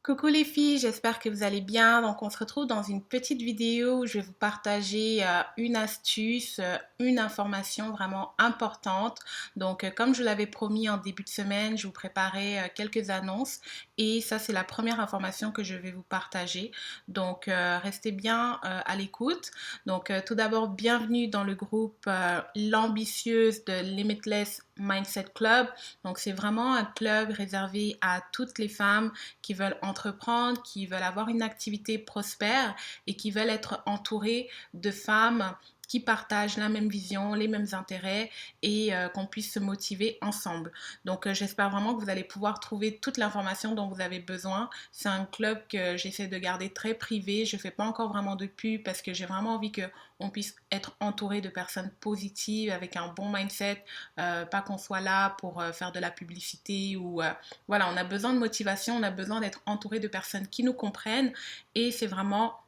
Coucou les filles, j'espère que vous allez bien. Donc on se retrouve dans une petite vidéo où je vais vous partager une astuce, une information vraiment importante. Donc comme je l'avais promis en début de semaine, je vous préparais quelques annonces et ça c'est la première information que je vais vous partager. Donc restez bien à l'écoute. Donc tout d'abord, bienvenue dans le groupe L'Ambitieuse de Limitless Mindset Club. Donc c'est vraiment un club réservé à toutes les femmes qui veulent entreprendre, qui veulent avoir une activité prospère et qui veulent être entourées de femmes qui partagent la même vision, les mêmes intérêts et qu'on puisse se motiver ensemble. Donc j'espère vraiment que vous allez pouvoir trouver toute l'information dont vous avez besoin. C'est un club que j'essaie de garder très privé. Je ne fais pas encore vraiment de pub parce que j'ai vraiment envie qu'on puisse être entouré de personnes positives avec un bon mindset, pas qu'on soit là pour faire de la publicité ou voilà, on a besoin de motivation, on a besoin d'être entouré de personnes qui nous comprennent et c'est vraiment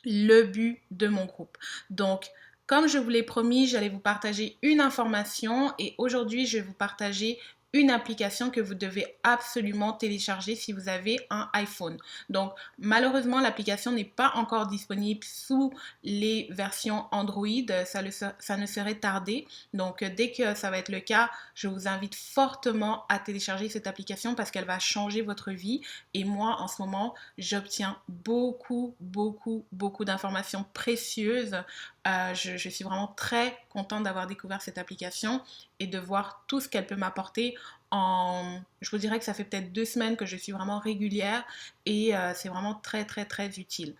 le but de mon groupe. Donc, comme je vous l'ai promis, j'allais vous partager une information et aujourd'hui, je vais vous partager une application que vous devez absolument télécharger si vous avez un iPhone. Donc, malheureusement, l'application n'est pas encore disponible sous les versions Android. Ça ne serait tardé. Donc, dès que ça va être le cas, je vous invite fortement à télécharger cette application parce qu'elle va changer votre vie. Et moi, en ce moment, j'obtiens beaucoup d'informations précieuses. Je suis vraiment très contente d'avoir découvert cette application et de voir tout ce qu'elle peut m'apporter. Je vous dirais que ça fait peut-être 2 semaines que je suis vraiment régulière et c'est vraiment très utile.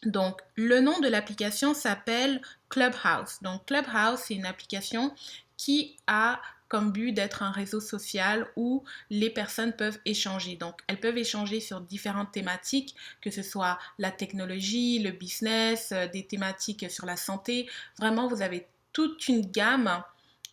Donc, le nom de l'application s'appelle Clubhouse. Donc, Clubhouse, c'est une application qui a comme but d'être un réseau social où les personnes peuvent échanger. Donc, elles peuvent échanger sur différentes thématiques, que ce soit la technologie, le business, des thématiques sur la santé. Vraiment, vous avez toute une gamme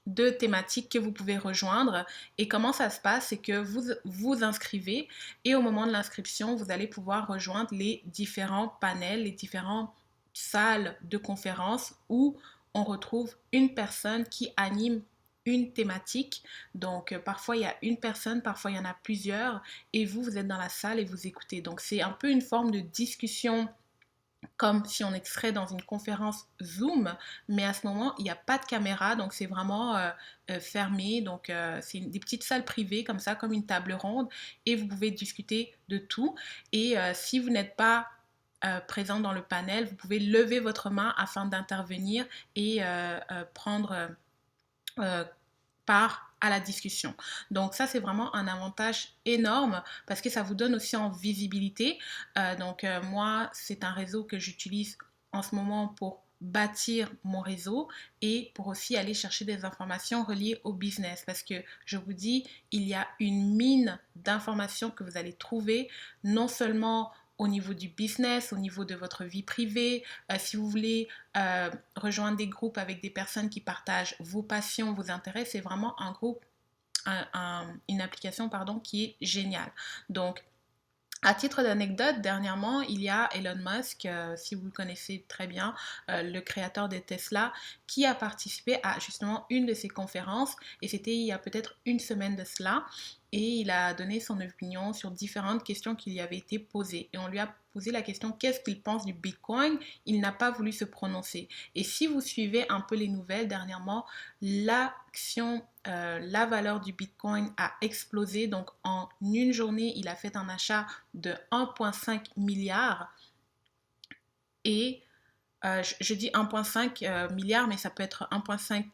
de thématiques que vous pouvez rejoindre. Et comment ça se passe, c'est que vous vous inscrivez et au moment de l'inscription, vous allez pouvoir rejoindre les différents panels, les différentes salles de conférence où on retrouve une personne qui anime une thématique. Donc, parfois, il y a une personne, parfois, il y en a plusieurs et vous êtes dans la salle et vous écoutez. Donc, c'est un peu une forme de discussion comme si on serait dans une conférence Zoom, mais à ce moment, il n'y a pas de caméra, donc c'est vraiment fermé. Donc, c'est des petites salles privées, comme ça, comme une table ronde, et vous pouvez discuter de tout. Et si vous n'êtes pas présent dans le panel, vous pouvez lever votre main afin d'intervenir et prendre euh, part à la discussion. Donc ça, c'est vraiment un avantage énorme parce que ça vous donne aussi en visibilité. Moi, c'est un réseau que j'utilise en ce moment pour bâtir mon réseau et pour aussi aller chercher des informations reliées au business parce que je vous dis, il y a une mine d'informations que vous allez trouver non seulement au niveau du business, au niveau de votre vie privée, si vous voulez rejoindre des groupes avec des personnes qui partagent vos passions, vos intérêts, c'est vraiment un groupe, une application pardon, qui est géniale. Donc, à titre d'anecdote, dernièrement, il y a Elon Musk, si vous le connaissez très bien, le créateur de Tesla, qui a participé à justement une de ces conférences, et c'était il y a peut-être une semaine de cela, et il a donné son opinion sur différentes questions qui lui avaient été posées. Et on lui a posé la question qu'est-ce qu'il pense du Bitcoin. Il n'a pas voulu se prononcer. Et si vous suivez un peu les nouvelles dernièrement, la valeur du Bitcoin a explosé. Donc en une journée, il a fait un achat de 1,5 milliard. Et je dis 1,5 milliard, mais ça peut être 1,5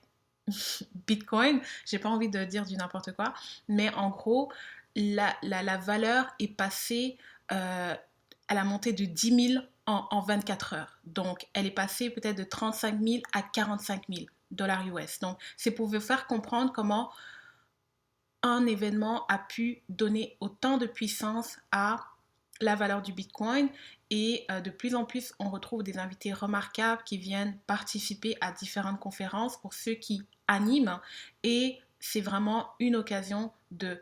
Bitcoin. J'ai pas envie de dire du n'importe quoi. Mais en gros, la valeur est passée à la montée de 10 000 en 24 heures. Donc, elle est passée peut-être de 35 000 à 45 000 dollars US. Donc, c'est pour vous faire comprendre comment un événement a pu donner autant de puissance à la valeur du Bitcoin et de plus en plus on retrouve des invités remarquables qui viennent participer à différentes conférences pour ceux qui animent et c'est vraiment une occasion de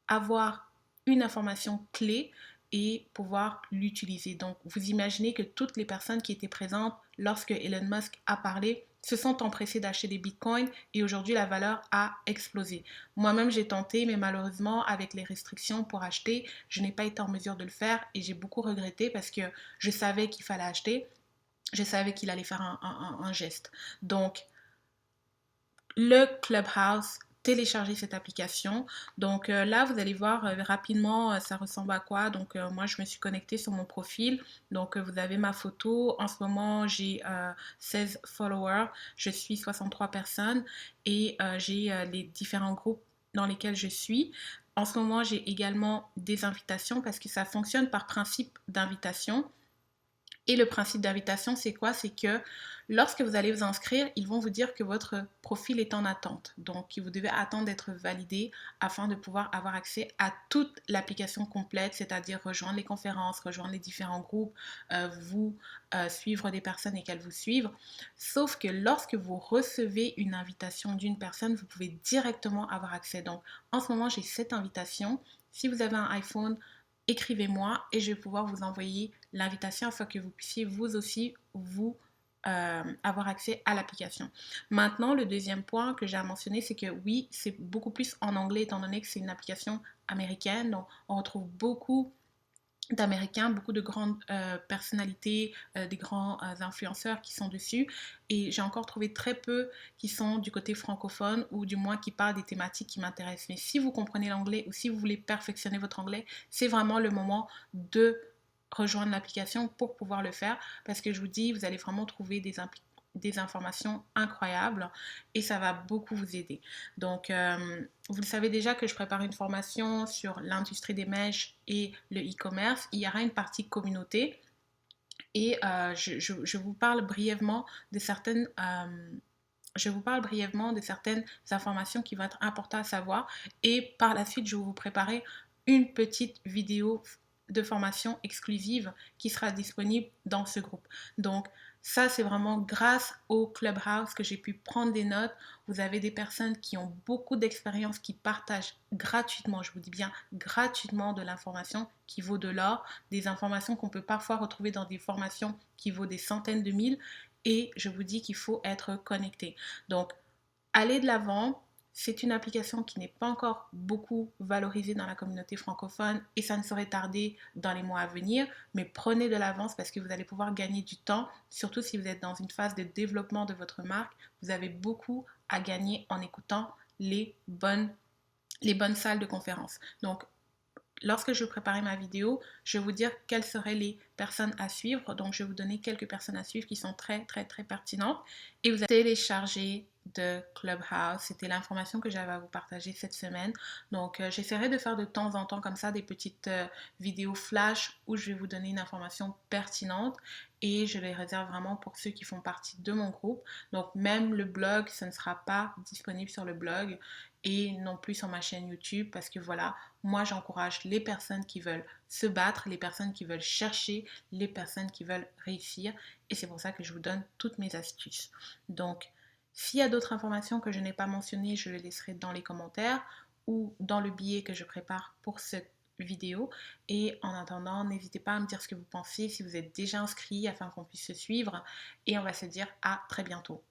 avoir une information clé et pouvoir l'utiliser. Donc vous imaginez que toutes les personnes qui étaient présentes lorsque Elon Musk a parlé se sont empressés d'acheter des bitcoins et aujourd'hui la valeur a explosé. Moi-même j'ai tenté mais malheureusement avec les restrictions pour acheter, je n'ai pas été en mesure de le faire et j'ai beaucoup regretté parce que je savais qu'il fallait acheter, je savais qu'il allait faire un geste. Donc le Clubhouse, télécharger cette application. Donc là, vous allez voir rapidement, ça ressemble à quoi. Donc moi, je me suis connectée sur mon profil. Donc vous avez ma photo. En ce moment, j'ai 16 followers. Je suis 63 personnes et j'ai les différents groupes dans lesquels je suis. En ce moment, j'ai également des invitations parce que ça fonctionne par principe d'invitation. Et le principe d'invitation, c'est quoi? C'est que lorsque vous allez vous inscrire, ils vont vous dire que votre profil est en attente. Donc, vous devez attendre d'être validé afin de pouvoir avoir accès à toute l'application complète, c'est-à-dire rejoindre les conférences, rejoindre les différents groupes, suivre des personnes et qu'elles vous suivent. Sauf que lorsque vous recevez une invitation d'une personne, vous pouvez directement avoir accès. Donc, en ce moment, j'ai cette invitation. Si vous avez un iPhone, écrivez-moi et je vais pouvoir vous envoyer l'invitation afin que vous puissiez vous aussi vous avoir accès à l'application. Maintenant, le deuxième point que j'ai à mentionner, c'est que oui, c'est beaucoup plus en anglais étant donné que c'est une application américaine. Donc, on retrouve beaucoup d'Américains, beaucoup de grandes personnalités, des grands influenceurs qui sont dessus. Et j'ai encore trouvé très peu qui sont du côté francophone ou du moins qui parlent des thématiques qui m'intéressent. Mais si vous comprenez l'anglais ou si vous voulez perfectionner votre anglais, c'est vraiment le moment de rejoindre l'application pour pouvoir le faire parce que je vous dis, vous allez vraiment trouver des informations incroyables et ça va beaucoup vous aider. Donc, vous le savez déjà que je prépare une formation sur l'industrie des mèches et le e-commerce. Il y aura une partie communauté et je vous parle brièvement de certaines... je vous parle brièvement de certaines informations qui vont être importantes à savoir et par la suite, je vais vous préparer une petite vidéo de formation exclusive qui sera disponible dans ce groupe. Donc, ça, c'est vraiment grâce au Clubhouse que j'ai pu prendre des notes. Vous avez des personnes qui ont beaucoup d'expérience, qui partagent gratuitement, je vous dis bien gratuitement, de l'information qui vaut de l'or, des informations qu'on peut parfois retrouver dans des formations qui vaut des centaines de mille. Et je vous dis qu'il faut être connecté. Donc, allez de l'avant. C'est une application qui n'est pas encore beaucoup valorisée dans la communauté francophone et ça ne saurait tarder dans les mois à venir, mais prenez de l'avance parce que vous allez pouvoir gagner du temps, surtout si vous êtes dans une phase de développement de votre marque. Vous avez beaucoup à gagner en écoutant les bonnes salles de conférence. Donc, lorsque je préparais ma vidéo, je vais vous dire quelles seraient les personnes à suivre. Donc, je vais vous donner quelques personnes à suivre qui sont très, très, très pertinentes. Et vous allez télécharger de Clubhouse. C'était l'information que j'avais à vous partager cette semaine. Donc, j'essaierai de faire de temps en temps comme ça des petites vidéos flash où je vais vous donner une information pertinente et je les réserve vraiment pour ceux qui font partie de mon groupe. Donc, même le blog, ce ne sera pas disponible sur le blog et non plus sur ma chaîne YouTube parce que voilà, moi j'encourage les personnes qui veulent se battre, les personnes qui veulent chercher, les personnes qui veulent réussir et c'est pour ça que je vous donne toutes mes astuces. Donc, s'il y a d'autres informations que je n'ai pas mentionnées, je les laisserai dans les commentaires ou dans le billet que je prépare pour cette vidéo. Et en attendant, n'hésitez pas à me dire ce que vous pensez, si vous êtes déjà inscrit afin qu'on puisse se suivre. Et on va se dire à très bientôt.